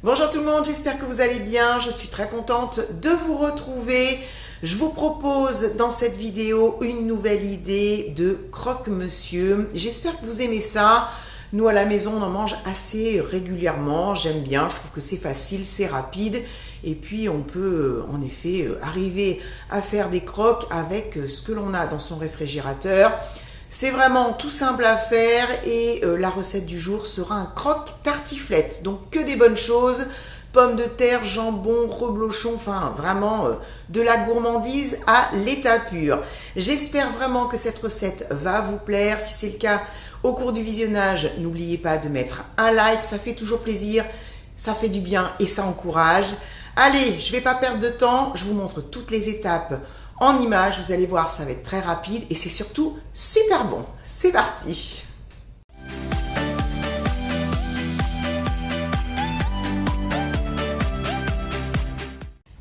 Bonjour tout le monde, j'espère que vous allez bien. Je suis très contente de vous retrouver. Je vous propose dans cette vidéo une nouvelle idée de croque-monsieur. J'espère que vous aimez ça. Nous à la maison, on en mange assez régulièrement. J'aime bien, je trouve que c'est facile, c'est rapide. Et puis on peut en effet arriver à faire des croques avec ce que l'on a dans son réfrigérateur. C'est vraiment tout simple à faire et la recette du jour sera un croque tartiflette. Donc que des bonnes choses, pommes de terre, jambon, reblochon, enfin vraiment de la gourmandise à l'état pur. J'espère vraiment que cette recette va vous plaire. Si c'est le cas, au cours du visionnage, n'oubliez pas de mettre un like, ça fait toujours plaisir, ça fait du bien et ça encourage. Allez, je ne vais pas perdre de temps, je vous montre toutes les étapes en images, vous allez voir, ça va être très rapide et c'est surtout super bon. C'est parti!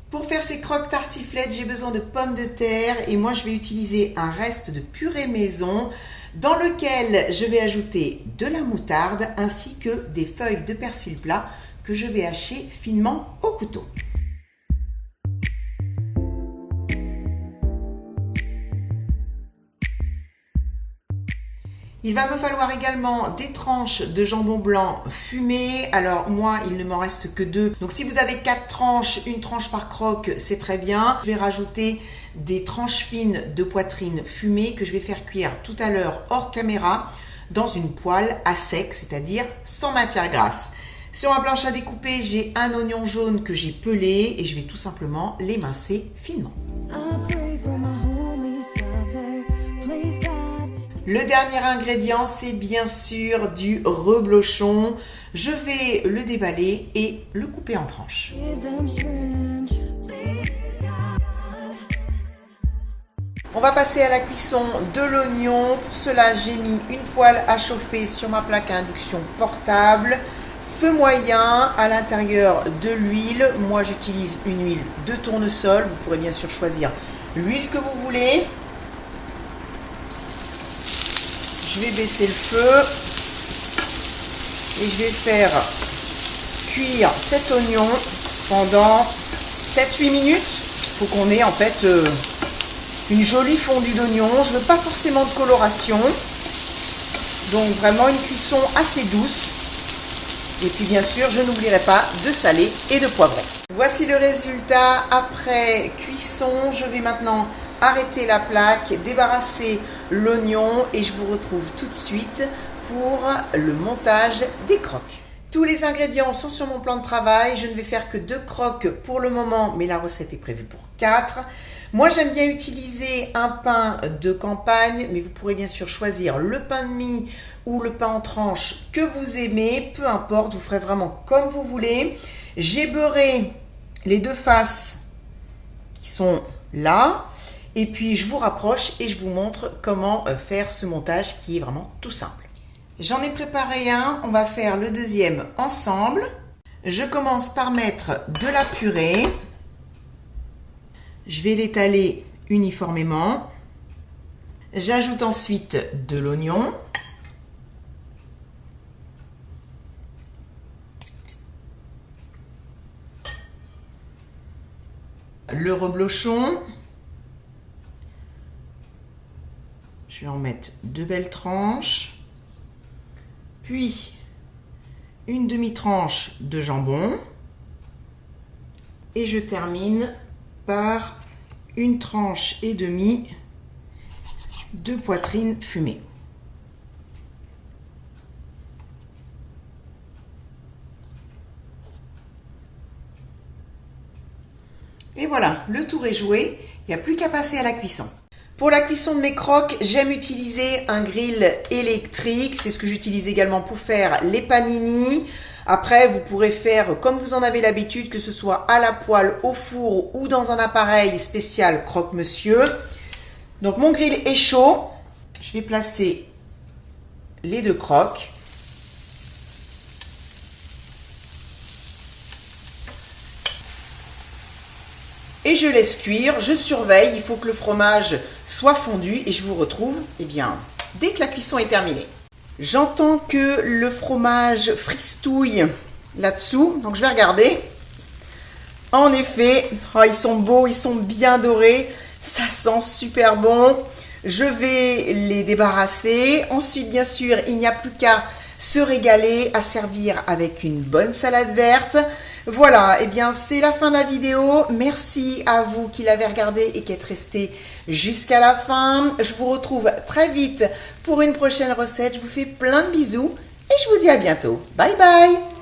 Pour faire ces croques tartiflettes, j'ai besoin de pommes de terre et moi je vais utiliser un reste de purée maison dans lequel je vais ajouter de la moutarde ainsi que des feuilles de persil plat que je vais hacher finement au couteau. Il va me falloir également des tranches de jambon blanc fumé. Alors moi, il ne m'en reste que 2. Donc si vous avez 4 tranches, une tranche par croque, c'est très bien. Je vais rajouter des tranches fines de poitrine fumée que je vais faire cuire tout à l'heure hors caméra dans une poêle à sec, c'est-à-dire sans matière grasse. Sur ma planche à découper, j'ai un oignon jaune que j'ai pelé et je vais tout simplement l'émincer finement. Le dernier ingrédient, c'est bien sûr du reblochon. Je vais le déballer et le couper en tranches. On va passer à la cuisson de l'oignon. Pour cela, j'ai mis une poêle à chauffer sur ma plaque à induction portable. Feu moyen, à l'intérieur de l'huile. Moi, j'utilise une huile de tournesol. Vous pourrez bien sûr choisir l'huile que vous voulez. Je vais baisser le feu et je vais faire cuire cet oignon pendant 7-8 minutes. Il faut qu'on ait en fait une jolie fondue d'oignon. Je ne veux pas forcément de coloration. Donc vraiment une cuisson assez douce. Et puis bien sûr, je n'oublierai pas de saler et de poivrer. Voici le résultat après cuisson. Je vais maintenant arrêter la plaque, débarrasser l'oignon et je vous retrouve tout de suite pour le montage des croques. Tous les ingrédients sont sur mon plan de travail. Je ne vais faire que 2 croques pour le moment, mais la recette est prévue pour 4. Moi, j'aime bien utiliser un pain de campagne, mais vous pourrez bien sûr choisir le pain de mie ou le pain en tranches que vous aimez. Peu importe, vous ferez vraiment comme vous voulez. J'ai beurré les 2 faces qui sont là. Et puis, je vous rapproche et je vous montre comment faire ce montage qui est vraiment tout simple. J'en ai préparé un, on va faire le deuxième ensemble. Je commence par mettre de la purée. Je vais l'étaler uniformément. J'ajoute ensuite de l'oignon. Le reblochon. Je vais en mettre 2 belles tranches, puis une demi-tranche de jambon et je termine par une tranche et demie de poitrine fumée. Et voilà, le tour est joué, il n'y a plus qu'à passer à la cuisson. Pour la cuisson de mes croques, j'aime utiliser un grill électrique. C'est ce que j'utilise également pour faire les panini. Après, vous pourrez faire comme vous en avez l'habitude, que ce soit à la poêle, au four ou dans un appareil spécial croque-monsieur. Donc mon grill est chaud. Je vais placer les 2 croques. Et je laisse cuire, je surveille, il faut que le fromage soit fondu et je vous retrouve dès que la cuisson est terminée. J'entends que le fromage fristouille là-dessous. Donc je vais regarder. En effet, oh, ils sont beaux, ils sont bien dorés. Ça sent super bon. Je vais les débarrasser. Ensuite, bien sûr, il n'y a plus qu'à se régaler, à servir avec une bonne salade verte. Voilà, et bien c'est la fin de la vidéo. Merci à vous qui l'avez regardé et qui êtes resté jusqu'à la fin. Je vous retrouve très vite pour une prochaine recette. Je vous fais plein de bisous et je vous dis à bientôt. Bye bye!